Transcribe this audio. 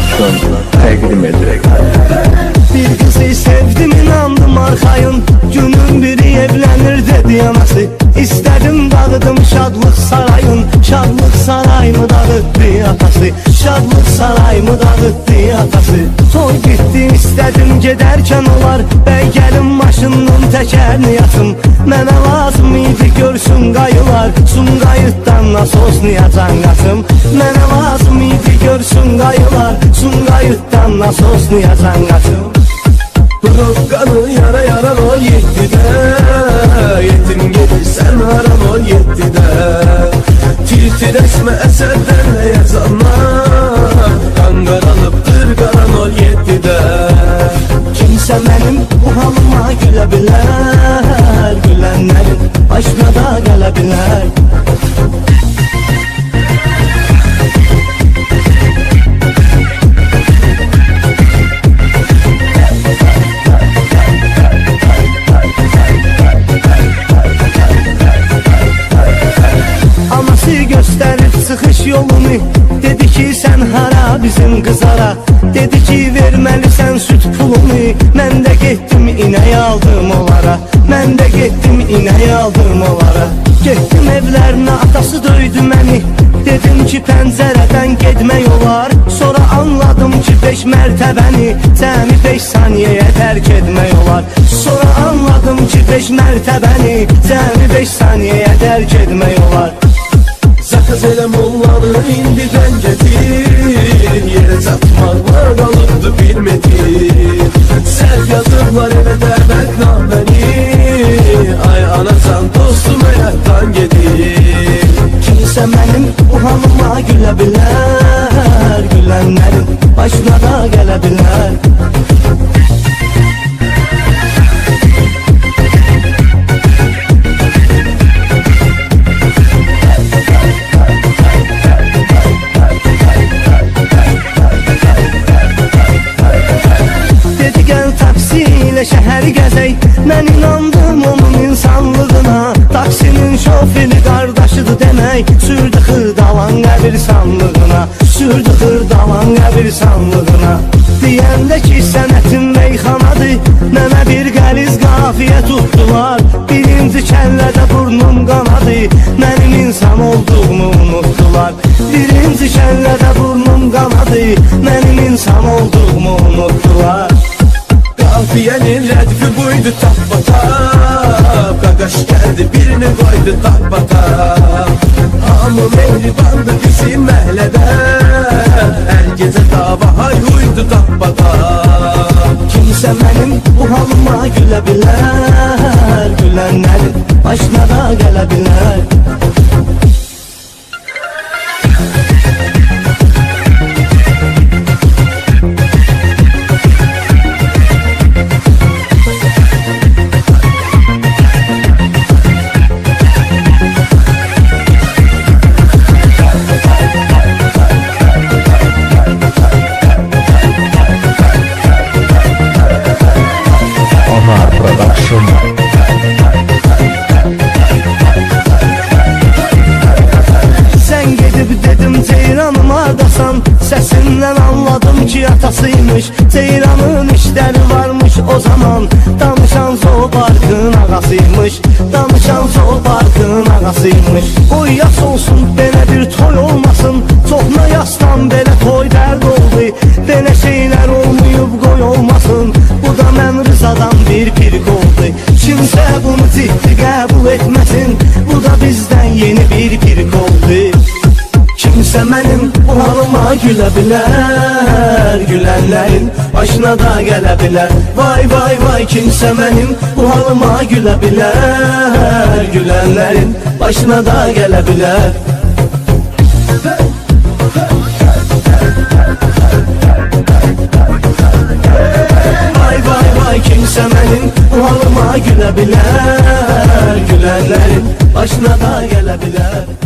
Production təqdim edirək. Bir kızı sevdim, inandım arxayın. Günün biri evlenir dedi anası. İstedim dağıdım şadlık sarayın. Şadlık sarayımı dağıttı atası. Şadlık sarayımı dağıttı atası. Toy bitdi istedim giderken olar. Bəy gəlin maşının təkərini yatım. Mənə lazım idi görsün qayılar. Sumqayıtdan nasoslayacaq qatım. Mənə lazım idi görsün qayılar. Sumqayıtdan nasoslayacaq qatım. Durup kanı yara yaran ol 7'de. Yetim gibi sen aran ol 7'de. Tir esme eserlerle yazanlar kan karalıptır karan ol 7'de. Kimse benim bu halıma gülebilir. Gülenlerin başına da gelebilir. Gösterip sıkış yolunu. Dedi ki sen hara bizim kızara. Dedi ki vermelisən süt pulunu. Mən də getdim inəyi aldım onlara. Mən də getdim inəyi aldım onlara. Getdim evlərinə, atası döydü məni. Dedim ki pəncərədən getmək olar. Sonra anladım ki 5 mərtəbəni cəmi 5 saniyəyə tərk etmək olar. Sonra anladım ki 5 mərtəbəni cəmi 5 saniyəyə tərk etmək olar. Sakız ele mullanı indiden getir. Yere çatmak var kalıptı bilmedi. Serf yazırlar eve dəvətnaməni. Ay anacan dostum həyatdan gedir. Kimse benim bu halıma gülebilir. Gülenlerin başına da gelebilir. Şəhər gəzək, mən inandım onun insanlığına. Taksinin şoförü qardaşıdır demək. Sürdü xırdalan qəbirstanlığına. Sürdü xırdalan qəbirstanlığına. Deyəndə ki sənətin meyxanadır. Mənə bir qəliz qafiyə tutdular. Birinci kəllədə burnum qanadı. Mənim insan olduğumu unutdular. Birinci kəllədə burnum qanadı. Mənim insan olduğumu unutdular. Kafiyenin redfi buydu tapbatap. Qaqaş geldi birini koydu tapbatap. Hamı mehribandı bizim məhlədə. Hər gecə dava hayhuydu tapbatap. Kimse benim bu halıma gülebilir. Gülenlerin başına da gelebilir. Production. Sen gidip dedim Ceyran'ım hardasan. Sesinden anladım ki atasıymış. Ceyran'ın işleri varmış o zaman. Danışan zooparkın ağasıymış. Danışan zooparkın ağasıymış. Oy yas olsun belə bir toy olmasın. Toxna yasdan belə toy dərd oldu. Belə şeyler olmayıb qoy olmasın. Bu da mən Rızadan bir pirik oldu. Kimse bunu ciddi qəbul etməsin. Bu da bizden yeni bir pirik oldu. Kimse benim bu halıma gülebilir. Gülenlerin başına da gelebilir. Vay vay vay kimse benim bu halıma gülebilir. Gülenlerin başına da gelebilir. Vay vay vay kimse benim bu halıma gülebilir. Gülenlerin başına da gelebilir.